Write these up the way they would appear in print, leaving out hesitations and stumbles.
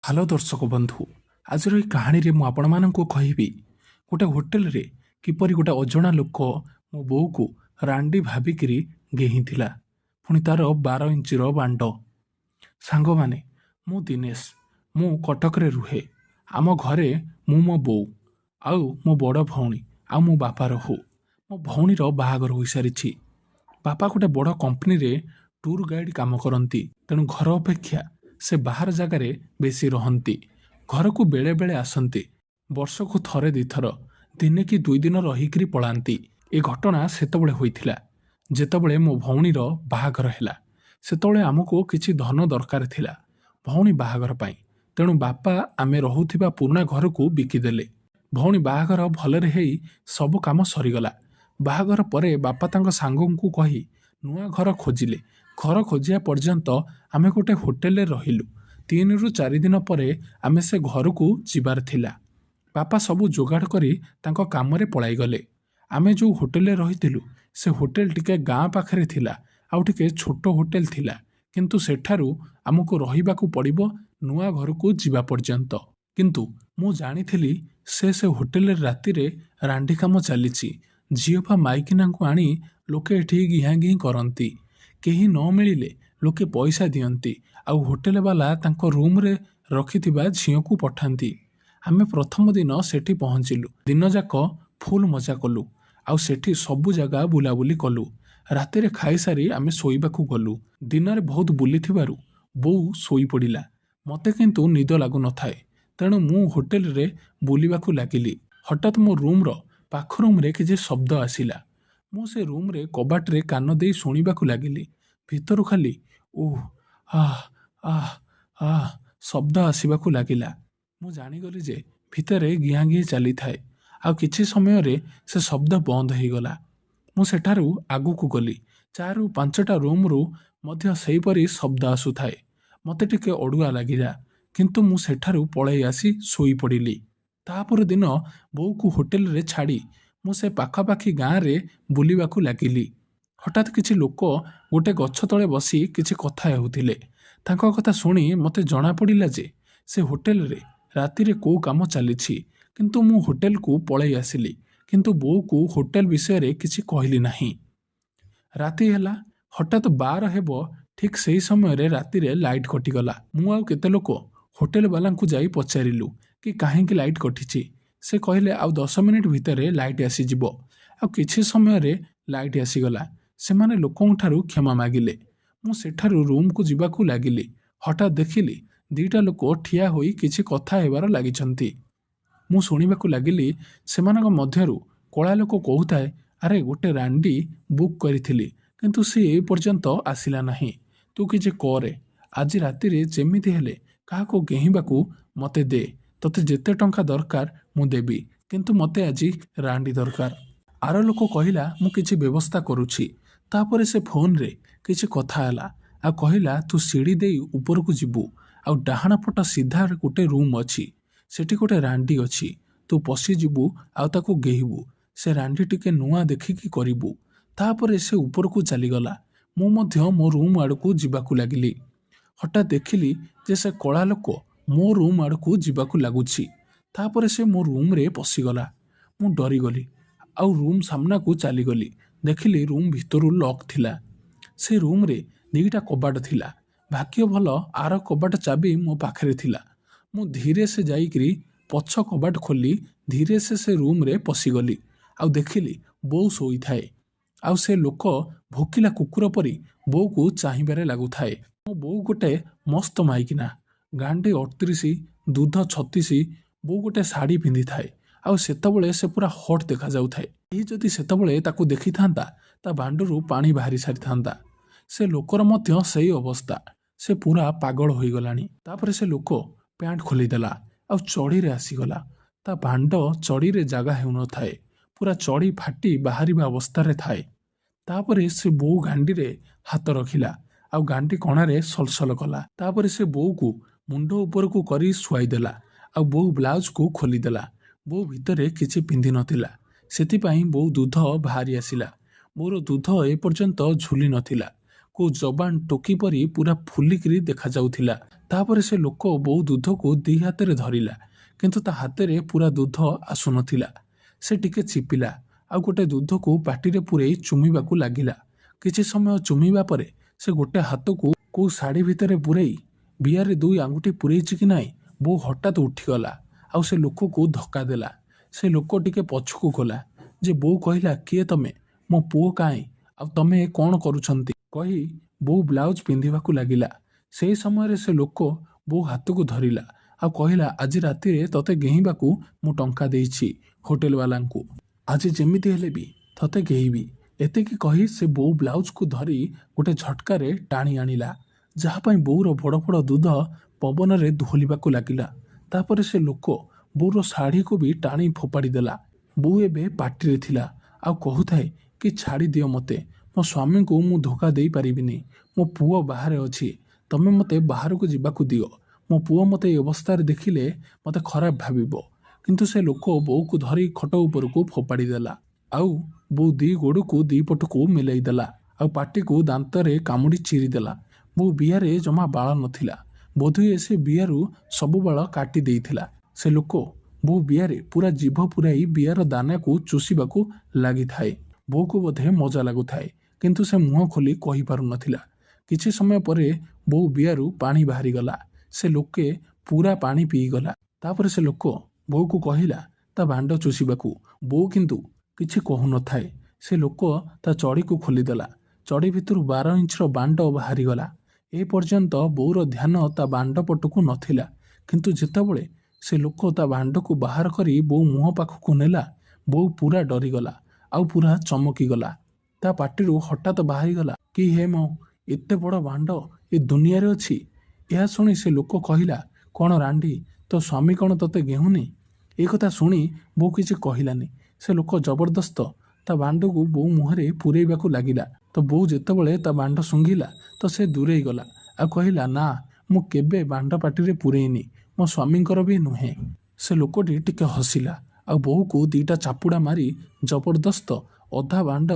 Hello ଦର୍ଶକ ବନ୍ଧୁ, ଆଜିର ଏହି କାହାଣୀରେ ମୁଁ ଆପଣମାନଙ୍କୁ କହିବି ଗୋଟେ ହୋଟେଲରେ କିପରି ଗୋଟେ ଅଜଣା ଲୋକ ମୋ ବୋଉକୁ ରାଣ୍ଡି ଭାବିକିରି ଗେହିଁଥିଲା। ପୁଣି ତାର 12 ଇଞ୍ଚର ବାଣ୍ଡ। ସାଙ୍ଗମାନେ, ମୁଁ ଦିନେଶ। ମୁଁ କଟକରେ ରୁହେ। ଆମ ଘରେ ମୁଁ ମୋ ବୋଉ ଆଉ ମୋ ବଡ଼ ଭଉଣୀ ଆଉ ମୋ ବାପା ରହୁ। ମୋ ଭଉଣୀର ବାହାଘର ହୋଇସାରିଛି। ବାପା ଗୋଟେ ବଡ଼ କମ୍ପାନୀରେ ଟୁର୍ ଗାଇଡ୍ କାମ କରନ୍ତି। ତେଣୁ ଘର ଅପେକ୍ଷା ସେ ବାହାର ଜାଗାରେ ବେଶୀ ରହନ୍ତି। ଘରକୁ ବେଳେ ବେଳେ ଆସନ୍ତି। ବର୍ଷକୁ ଥରେ ଦିଥର, ଦିନେ କି 2 ଦିନ ରହିକିରି ପଳାନ୍ତି। ଏ ଘଟଣା ସେତେବେଳେ ହୋଇଥିଲା ଯେତେବେଳେ ମୋ ଭଉଣୀର ବାହାଘର ହେଲା। ସେତେବେଳେ ଆମକୁ କିଛି ଧନ ଦରକାର ଥିଲା ଭଉଣୀ ବାହାଘର ପାଇଁ। ତେଣୁ ବାପା ଆମେ ରହୁଥିବା ପୁରୁଣା ଘରକୁ ବିକିଦେଲେ। ଭଉଣୀ ବାହାଘର ଭଲରେ ହେଇ ସବୁ କାମ ସରିଗଲା। ବାହାଘର ପରେ ବାପା ତାଙ୍କ ସାଙ୍ଗଙ୍କୁ କହି ନୂଆ ଘର ଖୋଜିଲେ। ଘର ଖୋଜିବା ପର୍ଯ୍ୟନ୍ତ ଆମେ ଗୋଟେ ହୋଟେଲରେ ରହିଲୁ। 3 ରୁ 4 ଦିନ ପରେ ଆମେ ସେ ଘରକୁ ଯିବାର ଥିଲା। ବାପା ସବୁ ଯୋଗାଡ଼ କରି ତାଙ୍କ କାମରେ ପଳାଇଗଲେ। ଆମେ ଯେଉଁ ହୋଟେଲରେ ରହିଥିଲୁ ସେ ହୋଟେଲ ଟିକେ ଗାଁ ପାଖରେ ଥିଲା। ଆଉ ଟିକେ ଛୋଟ ହୋଟେଲ ଥିଲା। କିନ୍ତୁ ସେଠାରୁ ଆମକୁ ରହିବାକୁ ପଡ଼ିବ ନୂଆ ଘରକୁ ଯିବା ପର୍ଯ୍ୟନ୍ତ। କିନ୍ତୁ ମୁଁ ଜାଣିଥିଲି ସେ ହୋଟେଲରେ ରାତିରେ ରାଣ୍ଡି କାମ ଚାଲିଛି। ଝିଅ ବା ମାଇକିନାଙ୍କୁ ଆଣି ଲୋକେ ଏଠି ଘିଆଁ ଘିଁ କରନ୍ତି। କେହି ନ ମିଳିଲେ ଲୋକେ ପଇସା ଦିଅନ୍ତି ଆଉ ହୋଟେଲବାଲା ତାଙ୍କ ରୁମ୍ରେ ରଖିଥିବା ଝିଅକୁ ପଠାନ୍ତି। ଆମେ ପ୍ରଥମ ଦିନ ସେଠି ପହଞ୍ଚିଲୁ। ଦିନଯାକ ଫୁଲ୍ ମଜା କଲୁ ଆଉ ସେଠି ସବୁ ଜାଗା ବୁଲାବୁଲି କଲୁ। ରାତିରେ ଖାଇସାରି ଆମେ ଶୋଇବାକୁ ଗଲୁ। ଦିନରେ ବହୁତ ବୁଲିଥିବାରୁ ବୋଉ ଶୋଇପଡ଼ିଲା। ମୋତେ କିନ୍ତୁ ନିଦ ଲାଗୁନଥାଏ। ତେଣୁ ମୁଁ ହୋଟେଲରେ ବୁଲିବାକୁ ଲାଗିଲି। ହଠାତ୍ ମୋ ରୁମ୍ର ପାଖ ରୁମ୍ରେ କିଛି ଶବ୍ଦ ଆସିଲା। ମୁଁ ସେ ରୁମ୍ରେ କବାଟରେ କାନ ଦେଇ ଶୁଣିବାକୁ ଲାଗିଲି। ଭିତରୁ ଖାଲି ଓଃ ଆଃ ଆଃ ଆଃ ଶବ୍ଦ ଆସିବାକୁ ଲାଗିଲା। ମୁଁ ଜାଣିଗଲି ଯେ ଭିତରେ ଘିଆଁ ଘିଁ ଚାଲିଥାଏ। ଆଉ କିଛି ସମୟରେ ସେ ଶବ୍ଦ ବନ୍ଦ ହୋଇଗଲା। ମୁଁ ସେଠାରୁ ଆଗକୁ ଗଲି। 4ରୁ 5ଟା ରୁମ୍ରୁ ମଧ୍ୟ ସେହିପରି ଶବ୍ଦ ଆସୁଥାଏ। ମୋତେ ଟିକେ ଅଡ଼ୁଆ ଲାଗିଲା। କିନ୍ତୁ ମୁଁ ସେଠାରୁ ପଳାଇ ଆସି ଶୋଇପଡ଼ିଲି। ତାପର ଦିନ ବୋଉକୁ ହୋଟେଲରେ ଛାଡ଼ି ମୁଁ ସେ ପାଖାପାଖି ଗାଁରେ ବୁଲିବାକୁ ଲାଗିଲି। ହଠାତ୍ କିଛି ଲୋକ ଗୋଟେ ଗଛ ତଳେ ବସି କିଛି କଥା ହେଉଥିଲେ। ତାଙ୍କ କଥା ଶୁଣି ମୋତେ ଜଣାପଡ଼ିଲା ଯେ ସେ ହୋଟେଲରେ ରାତିରେ କେଉଁ କାମ ଚାଲିଛି। କିନ୍ତୁ ମୁଁ ହୋଟେଲକୁ ପଳାଇ ଆସିଲି। କିନ୍ତୁ ବୋଉକୁ ହୋଟେଲ ବିଷୟରେ କିଛି କହିଲି ନାହିଁ। ରାତି ହେଲା। ହଠାତ୍ 12 ହେବ। ଠିକ୍ ସେହି ସମୟରେ ରାତିରେ ଲାଇଟ୍ କଟିଗଲା। ମୁଁ ଆଉ କେତେ ଲୋକ ହୋଟେଲବାଲାଙ୍କୁ ଯାଇ ପଚାରିଲୁ କି କାହିଁକି ଲାଇଟ୍ କଟିଛି। ସେ କହିଲେ ଆଉ 10 ମିନିଟ୍ ଭିତରେ ଲାଇଟ୍ ଆସିଯିବ। ଆଉ କିଛି ସମୟରେ ଲାଇଟ୍ ଆସିଗଲା। ସେମାନେ ଲୋକଙ୍କଠାରୁ କ୍ଷମା ମାଗିଲେ। ମୁଁ ସେଠାରୁ ରୁମ୍କୁ ଯିବାକୁ ଲାଗିଲି। ହଠାତ୍ ଦେଖିଲି 2ଟା ଲୋକ ଠିଆ ହୋଇ କିଛି କଥା ହେବାର ଲାଗିଛନ୍ତି। ମୁଁ ଶୁଣିବାକୁ ଲାଗିଲି ସେମାନଙ୍କ ମଧ୍ୟରୁ କଳା ଲୋକ କହୁଥାଏ, ଆରେ ଗୋଟେ ରାଣ୍ଡି ବୁକ୍ କରିଥିଲି କିନ୍ତୁ ସେ ଏ ପର୍ଯ୍ୟନ୍ତ ଆସିଲା ନାହିଁ। ତୁ କିଛି କରେ। ଆଜି ରାତିରେ ଯେମିତି ହେଲେ କାହାକୁ ଗେହିବାକୁ ମୋତେ ଦେ। ତୋତେ ଯେତେ ଟଙ୍କା ଦରକାର ମୁଁ ଦେବି, କିନ୍ତୁ ମୋତେ ଆଜି ରାଣ୍ଡି ଦରକାର। ଆର ଲୋକ କହିଲା ମୁଁ କିଛି ବ୍ୟବସ୍ଥା କରୁଛି। ତାପରେ ସେ ଫୋନରେ କିଛି କଥା ହେଲା ଆଉ କହିଲା ତୁ ସିଡ଼ି ଦେଇ ଉପରକୁ ଯିବୁ। ଆଉ ଡାହାଣ ପଟ ସିଧା ଗୋଟେ ରୁମ୍ ଅଛି। ସେଠି ଗୋଟେ ରାଣ୍ଡି ଅଛି। ତୁ ପଶିଯିବୁ ଆଉ ତାକୁ ଗେହିବୁ। ସେ ରାଣ୍ଡି ଟିକେ ନୂଆ ଦେଖିକି କରିବୁ। ତାପରେ ସେ ଉପରକୁ ଚାଲିଗଲା। ମୁଁ ମଧ୍ୟ ମୋ ରୁମ୍ ଆଡ଼କୁ ଯିବାକୁ ଲାଗିଲି। ହଠାତ୍ ଦେଖିଲି ଯେ ସେ କଳା ଲୋକ ମୋ ରୁମ୍ ଆଡ଼କୁ ଯିବାକୁ ଲାଗୁଛି। ତାପରେ ସେ ମୋ ରୁମ୍ରେ ପଶିଗଲା। ମୁଁ ଡରିଗଲି ଆଉ ରୁମ୍ ସାମ୍ନାକୁ ଚାଲିଗଲି। ଦେଖିଲି ରୁମ୍ ଭିତରୁ ଲକ୍ ଥିଲା। ସେ ରୁମ୍ରେ 2ଟା କବାଟ ଥିଲା। ଭାଗ୍ୟ ଭଲ ଆର କବାଟ ଚାବି ମୋ ପାଖରେ ଥିଲା। ମୁଁ ଧୀରେ ସେ ଯାଇକରି ପଛ କବାଟ ଖୋଲି ଧୀରେ ସେ ରୁମ୍ରେ ପଶିଗଲି। ଆଉ ଦେଖିଲି ବୋଉ ଶୋଇଥାଏ। ଆଉ ସେ ଲୋକ ଭୋକିଲା କୁକୁର ପରି ବୋଉକୁ ଚାହିଁବାରେ ଲାଗୁଥାଏ। ମୋ ବୋଉ ଗୋଟେ ମସ୍ତ ମାଇକିନା। ଗାଣ୍ଡି 38, ଦୁଧ 36। ବୋଉ ଗୋଟେ ଶାଢ଼ୀ ପିନ୍ଧିଥାଏ। ଆଉ ସେତେବେଳେ ସେ ପୁରା ହଟ୍ ଦେଖାଯାଉଥାଏ। କେହି ଯଦି ସେତେବେଳେ ତାକୁ ଦେଖିଥାନ୍ତା ତା ବାଣ୍ଡରୁ ପାଣି ବାହାରି ସାରିଥାନ୍ତା। ସେ ଲୋକର ମଧ୍ୟ ସେଇ ଅବସ୍ଥା। ସେ ପୁରା ପାଗଳ ହୋଇଗଲାଣି। ତାପରେ ସେ ଲୋକ ପ୍ୟାଣ୍ଟ ଖୋଲିଦେଲା ଆଉ ଚଢ଼ିରେ ଆସିଗଲା। ତା ବାଣ୍ଡ ଚଢ଼ିରେ ଜାଗା ହେଉନଥାଏ। ପୁରା ଚଢ଼ି ଫାଟି ବାହାରିବା ଅବସ୍ଥାରେ ଥାଏ। ତାପରେ ସେ ବୋଉ ଗାଣ୍ଡିରେ ହାତ ରଖିଲା ଆଉ ଗାଣ୍ଡି କଣାରେ ସଲସଲ କଲା। ତାପରେ ସେ ବୋଉକୁ ମୁଣ୍ଡ ଉପରକୁ କରି ଶୁଆଇଦେଲା ଆଉ ବୋଉ ବ୍ଲାଉଜକୁ ଖୋଲିଦେଲା। ବୋଉ ଭିତରେ କିଛି ପିନ୍ଧିନଥିଲା। ସେଥିପାଇଁ ବୋଉ ଦୁଧ ବାହାରି ଆସିଲା। ମୋର ଦୁଧ ଏପର୍ଯ୍ୟନ୍ତ ଝୁଲି ନଥିଲା। କୋଉ ଜବାନ ଟୋକି ପରି ପୁରା ଫୁଲିକିରି ଦେଖାଯାଉଥିଲା। ତାପରେ ସେ ଲୋକ ବୋଉ ଦୁଧକୁ ଦି ହାତରେ ଧରିଲା, କିନ୍ତୁ ତା ହାତରେ ପୁରା ଦୁଧ ଆସୁନଥିଲା। ସେ ଟିକେ ଚିପିଲା, ଆଉ ଗୋଟେ ଦୁଧକୁ ପାଟିରେ ପୂରେଇ ଚୁମିବାକୁ ଲାଗିଲା। କିଛି ସମୟ ଚୁମିବା ପରେ ସେ ଗୋଟେ ହାତକୁ କୋଉ ଶାଢ଼ୀ ଭିତରେ ପୂରେଇ ବିଆରେ 2 ଆଙ୍ଗୁଠି ପୂରେଇଛି କି ନାହିଁ, ବୋଉ ହଠାତ୍ ଉଠିଗଲା ଆଉ ସେ ଲୋକକୁ ଧକ୍କା ଦେଲା। ସେ ଲୋକ ଟିକେ ପଛକୁ ଗଲା ଯେ ବୋଉ କହିଲା, କିଏ ତମେ? ମୋ ପୁଅ କାହିଁ? ଆଉ ତମେ କ'ଣ କରୁଛନ୍ତି? କହି ବୋଉ ବ୍ଲାଉଜ ପିନ୍ଧିବାକୁ ଲାଗିଲା। ସେହି ସମୟରେ ସେ ଲୋକ ବୋଉ ହାତକୁ ଧରିଲା ଆଉ କହିଲା, ଆଜି ରାତିରେ ତତେ ଗେହିବାକୁ ମୁଁ ଟଙ୍କା ଦେଇଛି ହୋଟେଲବାଲାଙ୍କୁ। ଆଜି ଯେମିତି ହେଲେ ବି ତତେ ଗେହିବି। ଏତିକି କହି ସେ ବୋଉ ବ୍ଲାଉଜକୁ ଧରି ଗୋଟେ ଝଟକାରେ ଟାଣି ଆଣିଲା, ଯାହା ପାଇଁ ବୋଉର ବଡ଼ ବଡ଼ ଦୁଧ ପବନରେ ଦୋହଲିବାକୁ ଲାଗିଲା। ତାପରେ ସେ ଲୋକ ବୋଉର ଶାଢ଼ୀକୁ ବି ଟାଣି ଫୋପାଡ଼ି ଦେଲା। ବୋଉ ଏବେ ପାଟିରେ ଥିଲା ଆଉ କହୁଥାଏ କି ଛାଡ଼ିଦିଅ ମୋତେ, ମୋ ସ୍ୱାମୀଙ୍କୁ ମୁଁ ଧୋକା ଦେଇପାରିବିନି। ମୋ ପୁଅ ବାହାରେ ଅଛି, ତମେ ମୋତେ ବାହାରକୁ ଯିବାକୁ ଦିଅ। ମୋ ପୁଅ ମୋତେ ଏ ଅବସ୍ଥାରେ ଦେଖିଲେ ମୋତେ ଖରାପ ଭାବିବ। କିନ୍ତୁ ସେ ଲୋକ ବୋଉକୁ ଧରି ଖଟ ଉପରକୁ ଫୋପାଡ଼ି ଦେଲା। ଆଉ ବୋଉ 2 ଗୋଡ଼କୁ 2 ପଟକୁ ମିଲେଇ ଦେଲା ଆଉ ପାଟିକୁ ଦାନ୍ତରେ କାମୁଡ଼ି ଚିରିଦେଲା। ବୋଉ ବିଆରେ ଜମା ବାଳ ନଥିଲା, ବୋଧହୁଏ ସେ ବିଆରୁ ସବୁ ବାଳ କାଟି ଦେଇଥିଲା। ସେ ଲୋକ ବୋଉ ବିଆରେ ପୁରା ଜିଭ ପୁରାଇ ବିଆର ଦାନାକୁ ଚୁଷିବାକୁ ଲାଗିଥାଏ। ବୋଉକୁ ବୋଧେ ମଜା ଲାଗୁଥାଏ, କିନ୍ତୁ ସେ ମୁହଁ ଖୋଲି କହିପାରୁନଥିଲା। କିଛି ସମୟ ପରେ ବୋଉ ବିଆରୁ ପାଣି ବାହାରିଗଲା। ସେ ଲୋକେ ପୁରା ପାଣି ପିଇଗଲା। ତାପରେ ସେ ଲୋକ ବୋଉକୁ କହିଲା ତା ବାଣ୍ଡ ଚୁଷିବାକୁ। ବୋଉ କିନ୍ତୁ କିଛି କହୁନଥାଏ। ସେ ଲୋକ ତା ଚଡ଼ିକୁ ଖୋଲିଦେଲା। ଚଡ଼ି ଭିତରୁ 12 ଇଞ୍ଚର ବାଣ୍ଡ ବାହାରିଗଲା। ଏ ପର୍ଯ୍ୟନ୍ତ ବୋଉର ଧ୍ୟାନ ତା ବାଣ୍ଡ ପଟକୁ ନଥିଲା, କିନ୍ତୁ ଯେତେବେଳେ ସେ ଲୋକ ତା ବାଣ୍ଡକୁ ବାହାର କରି ବୋଉ ମୁହଁ ପାଖକୁ ନେଲା, ବୋଉ ପୁରା ଡରିଗଲା ଆଉ ପୁରା ଚମକିଗଲା। ତା ପାଟିରୁ ହଠାତ୍ ବାହାରିଗଲା, କି ହେ ମୋ, ଏତେ ବଡ଼ ବାଣ୍ଡ ଏ ଦୁନିଆରେ ଅଛି। ଏହା ଶୁଣି ସେ ଲୋକ କହିଲା, କ'ଣ ରାଣ୍ଡି, ତୋ ସ୍ୱାମୀ କ'ଣ ତତେ ଗେହୁନି? ଏ କଥା ଶୁଣି ବୋଉ କିଛି କହିଲାନି। ସେ ଲୋକ ଜବରଦସ୍ତ ତା ବାଣ୍ଡକୁ ବୋଉ ମୁହଁରେ ପୂରେଇବାକୁ ଲାଗିଲା। ତ ବୋଉ ଯେତେବେଳେ ତା ବାଣ୍ଡ ଶୁଙ୍ଘିଲା ତ ସେ ଦୂରେଇ ଗଲା ଆଉ କହିଲା, ନା, ମୁଁ କେବେ ବାଣ୍ଡ ପାଟିରେ ପୂରେଇନି, ମୋ ସ୍ୱାମୀଙ୍କର ବି ନୁହେଁ। ସେ ଲୋକଟି ଟିକେ ହସିଲା ଆଉ ବୋଉକୁ 2ଟା ଚାପୁଡ଼ା ମାରି ଜବରଦସ୍ତ ଅଧା ବାଣ୍ଡ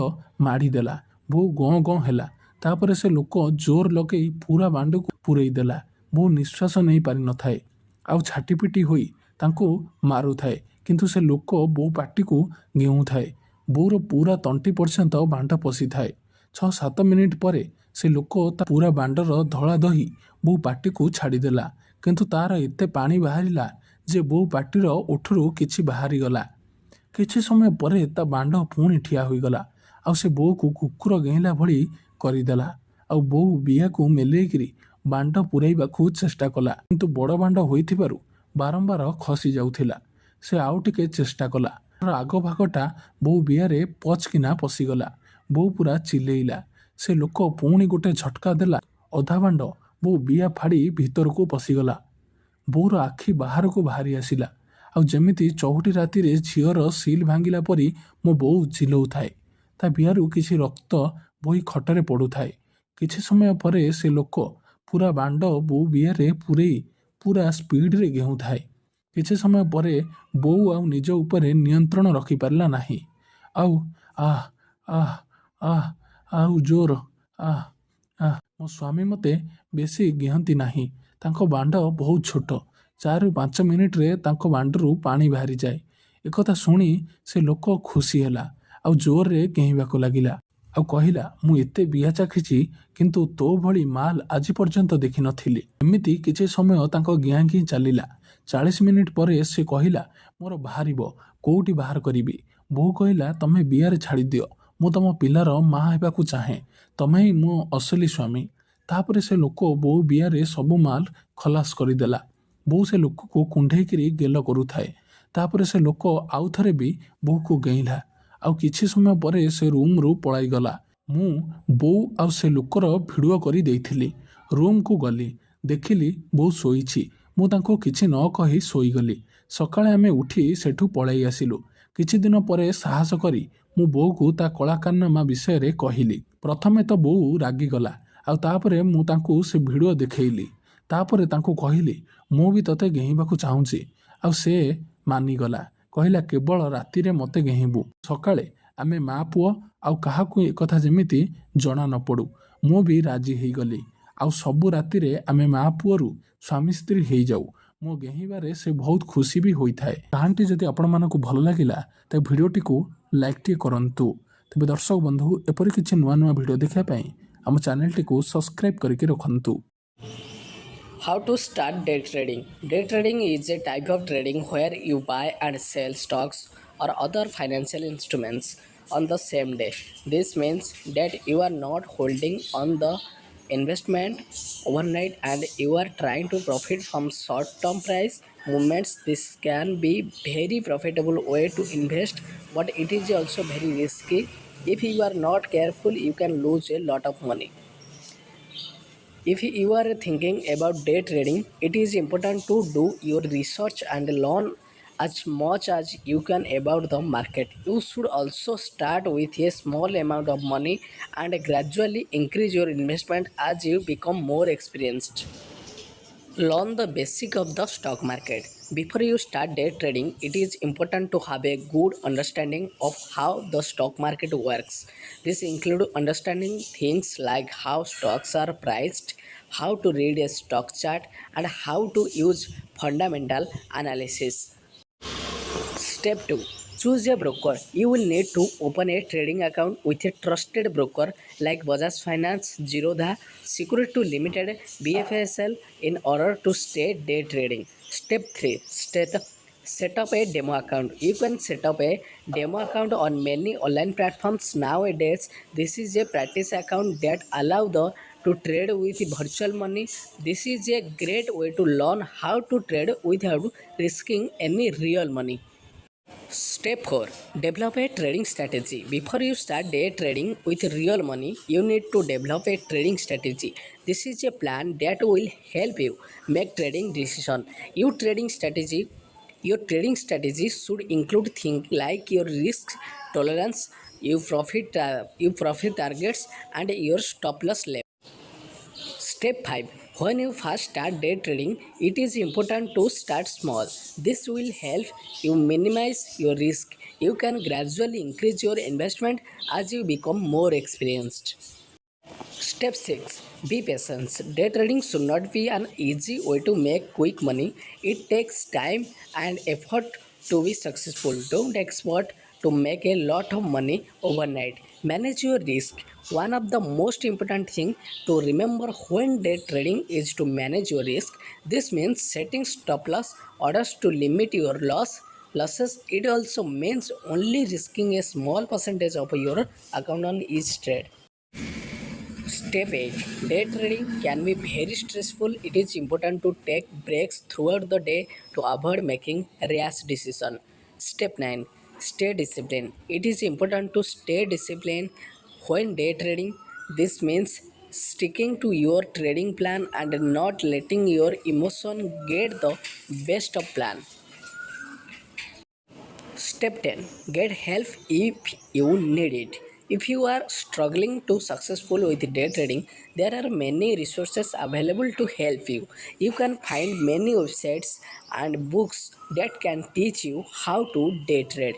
ମାଡ଼ିଦେଲା। ବୋଉ ଗଁ ଗଁ ହେଲା। ତାପରେ ସେ ଲୋକ ଜୋର ଲଗେଇ ପୁରା ବାଣ୍ଡକୁ ପୂରେଇ ଦେଲା। ବୋଉ ନିଶ୍ୱାସ ନେଇ ପାରିନଥାଏ ଆଉ ଛାଟିପିଟି ହୋଇ ତାଙ୍କୁ ମାରୁଥାଏ, କିନ୍ତୁ ସେ ଲୋକ ବୋଉ ପାଟିକୁ ଗେଉଁଥାଏ। ବୋଉର ପୁରା ତଣ୍ଟି ପର୍ଯ୍ୟନ୍ତ ବାଣ୍ଡ ପଶିଥାଏ। 6-7 ମିନିଟ୍ ପରେ ସେ ଲୋକ ତା ପୁରା ବାଣ୍ଡର ଧଳା ଦହି ବୋଉ ପାଟିକୁ ଛାଡ଼ିଦେଲା, କିନ୍ତୁ ତାର ଏତେ ପାଣି ବାହାରିଲା ଯେ ବୋଉ ପାଟିର ଓଠରୁ କିଛି ବାହାରିଗଲା। କିଛି ସମୟ ପରେ ତା ବାଣ୍ଡ ପୁଣି ଠିଆ ହୋଇଗଲା ଆଉ ସେ ବୋଉକୁ କୁକୁର ଗେଇଁଲା ଭଳି କରିଦେଲା। ଆଉ ବୋଉ ବିଆକୁ ମେଲେଇକିରି ବାଣ୍ଡ ପୂରେଇବାକୁ ଚେଷ୍ଟା କଲା, କିନ୍ତୁ ବଡ଼ ବାଣ୍ଡ ହୋଇଥିବାରୁ ବାରମ୍ବାର ଖସି ଯାଉଥିଲା। ସେ ଆଉ ଟିକେ ଚେଷ୍ଟା କଲା। ଆଗ ଭାଗଟା ବୋଉ ବିଆରେ ପଚ୍ କିନା ପଶିଗଲା। ବୋଉ ପୁରା ଚିଲେଇଲା। ସେ ଲୋକ ପୁଣି ଗୋଟେ ଝଟକା ଦେଲା। ଅଧା ବାଣ୍ଡ ବୋଉ ବିଆ ଫାଡ଼ି ଭିତରକୁ ପଶିଗଲା। ବୋଉର ଆଖି ବାହାରକୁ ବାହାରି ଆସିଲା ଆଉ ଯେମିତି 4ଟି ରାତିରେ ଝିଅର ସିଲ୍ ଭାଙ୍ଗିଲା ପରି ମୋ ବୋଉ ଚିଲଉଥାଏ। ତା ବିଆରୁ କିଛି ରକ୍ତ ବୋହି ଖଟରେ ପଡ଼ୁଥାଏ। କିଛି ସମୟ ପରେ ସେ ଲୋକ ପୁରା ବାଣ୍ଡ ବୋଉ ବିଆରେ ପୂରେଇ ପୁରା ସ୍ପିଡରେ ଗେହୁଁଥାଏ। କିଛି ସମୟ ପରେ ବୋଉ ଆଉ ନିଜ ଉପରେ ନିୟନ୍ତ୍ରଣ ରଖିପାରିଲା ନାହିଁ। ଆଉ ଆଃ ଆଃ ଆଃ ଆଉ ଜୋର ଆଃ ଆଃ। ମୋ ସ୍ୱାମୀ ମୋତେ ବେଶୀ ଗେହନ୍ତି ନାହିଁ। ତାଙ୍କ ବାଣ୍ଡ ବହୁତ ଛୋଟ। 4-5 ମିନିଟରେ ତାଙ୍କ ବାଣ୍ଡରୁ ପାଣି ବାହାରିଯାଏ। ଏକଥା ଶୁଣି ସେ ଲୋକ ଖୁସି ହେଲା ଆଉ ଜୋରରେ ଗେହିବାକୁ ଲାଗିଲା ଆଉ କହିଲା, ମୁଁ ଏତେ ବିଆ ଚାଖିଛି, କିନ୍ତୁ ତୋ ଭଳି ମାଲ ଆଜି ପର୍ଯ୍ୟନ୍ତ ଦେଖିନଥିଲି। ଏମିତି କିଛି ସମୟ ତାଙ୍କ ଗିଁ ଗିଁ ଚାଲିଲା। 40 ମିନିଟ୍ ପରେ ସେ କହିଲା, ମୋର ବାହାରିବ, କୋଉଠି ବାହାର କରିବି? ବୋଉ କହିଲା, ତମେ ବିଆରେ ଛାଡ଼ିଦିଅ, ମୁଁ ତମ ପିଲାର ମା' ହେବାକୁ ଚାହେଁ, ତମେ ହିଁ ମୋ ଅସଲି ସ୍ୱାମୀ। ତାପରେ ସେ ଲୋକ ବୋଉ ବିଆରେ ସବୁ ମାଲ ଖଲାସ କରିଦେଲା। ବୋଉ ସେ ଲୋକକୁ କୁଣ୍ଢେଇକିରି ଗେଲ କରୁଥାଏ। ତାପରେ ସେ ଲୋକ ଆଉ ଥରେ ବି ବୋଉକୁ ଗେଇଁଲା ଆଉ କିଛି ସମୟ ପରେ ସେ ରୁମ୍ରୁ ପଳାଇଗଲା। ମୁଁ ବୋଉ ଆଉ ସେ ଲୋକର ଭିଡ଼ିଓ କରି ଦେଇଥିଲି। ରୁମ୍କୁ ଗଲି, ଦେଖିଲି ବୋଉ ଶୋଇଛି। ମୁଁ ତାଙ୍କୁ କିଛି ନ କହି ଶୋଇଗଲି। ସକାଳେ ଆମେ ଉଠି ସେଠୁ ପଳାଇ ଆସିଲୁ। କିଛି ଦିନ ପରେ ସାହସ କରି ମୁଁ ବୋଉକୁ ତା କଳାକାରନାମା ବିଷୟରେ କହିଲି। ପ୍ରଥମେ ତ ବୋଉ ରାଗିଗଲା ଆଉ ତାପରେ ମୁଁ ତାଙ୍କୁ ସେ ଭିଡ଼ିଓ ଦେଖେଇଲି। ତାପରେ ତାଙ୍କୁ କହିଲି, ମୁଁ ବି ତତେ ଗେହିବାକୁ ଚାହୁଁଛି। ଆଉ ସେ ମାନିଗଲା, କହିଲା, କେବଳ ରାତିରେ ମୋତେ ଗେହିବୁ, ସକାଳେ ଆମେ ମା' ପୁଅ ଆଉ କାହାକୁ ଏକଥା ଯେମିତି ଜଣା ନ ପଡ଼ୁ। ମୁଁ ବି ରାଜି ହେଇଗଲି। ଆଉ ସବୁ ରାତିରେ ଆମେ ମା ପୁଅରୁ ସ୍ୱାମୀ ସ୍ତ୍ରୀ ହେଇଯାଉ। ମୋ ଗେହିବାରେ ସେ ବହୁତ ଖୁସି ବି ହୋଇଥାଏ। କାହାଣୀଟି ଯଦି ଆପଣମାନଙ୍କୁ ଭଲ ଲାଗିଲା ତେବେ ଭିଡ଼ିଓଟିକୁ ଲାଇକ୍ଟିଏ କରନ୍ତୁ। ତେବେ ଦର୍ଶକ ବନ୍ଧୁ, ଏପରି କିଛି ନୂଆ ନୂଆ ଭିଡ଼ିଓ ଦେଖିବା ପାଇଁ ଆମ ଚ୍ୟାନେଲଟିକୁ ସବସ୍କ୍ରାଇବ୍ କରିକି ରଖନ୍ତୁ। How to start day trading? Day trading is a type of trading where you buy and sell stocks or other financial instruments on the same day. This means that you are not holding on the investment overnight and you are trying to profit from short-term price movements. This can be very profitable way to invest, but it is also very risky. If you are not careful, you can lose a lot of money. If you are thinking about day trading, it is important to do your research and learn as much as you can about the market. You should also start with a small amount of money and gradually increase your investment as you become more experienced. Learn the basic of the stock market. Before you start day trading, it is important to have a good understanding of how the stock market works. This includes understanding things like how stocks are priced, how to read a stock chart, and how to use fundamental analysis. Step 2. Choose a broker. You will need to open a trading account with a trusted broker like Bajaj Finance, Zerodha, Security Limited, BFSL in order to start day trading. Step 3. Set up a demo account. You can set up a demo account on many online platforms nowadays. This is a practice account that allow the to trade with virtual money. This is a great way to learn how to trade without risking any real money. Step 4. Develop a trading strategy. Before you start day trading with real money, you need to develop a trading strategy. This is a plan that will help you make trading decision. Your trading strategy should include things like your risk tolerance, your profit targets, and your stop loss level. Step 5. When you first start day trading, it is important to start small. This will help you minimize your risk. You can gradually increase your investment as you become more experienced. Step 6. Be patient. Day trading should not be an easy way to make quick money. It takes time and effort to be successful. Don't expect to make a lot of money overnight. Manage your risk. One of the most important things to remember when day trading is to manage your risk. This means setting stop loss orders to limit your losses. It also means only risking a small percentage of your account on each trade. Step 8. Day trading can be very stressful. It is important to take breaks throughout the day to avoid making rash decisions. Step 9. Stay disciplined. It is important to stay disciplined when day trading. This means sticking to your trading plan and not letting your emotion get the best of plan. Step 10. Get help if you need it. If you are struggling to successful with day trading, there are many resources available to help you. You can find many websites and books that can teach you how to day trade.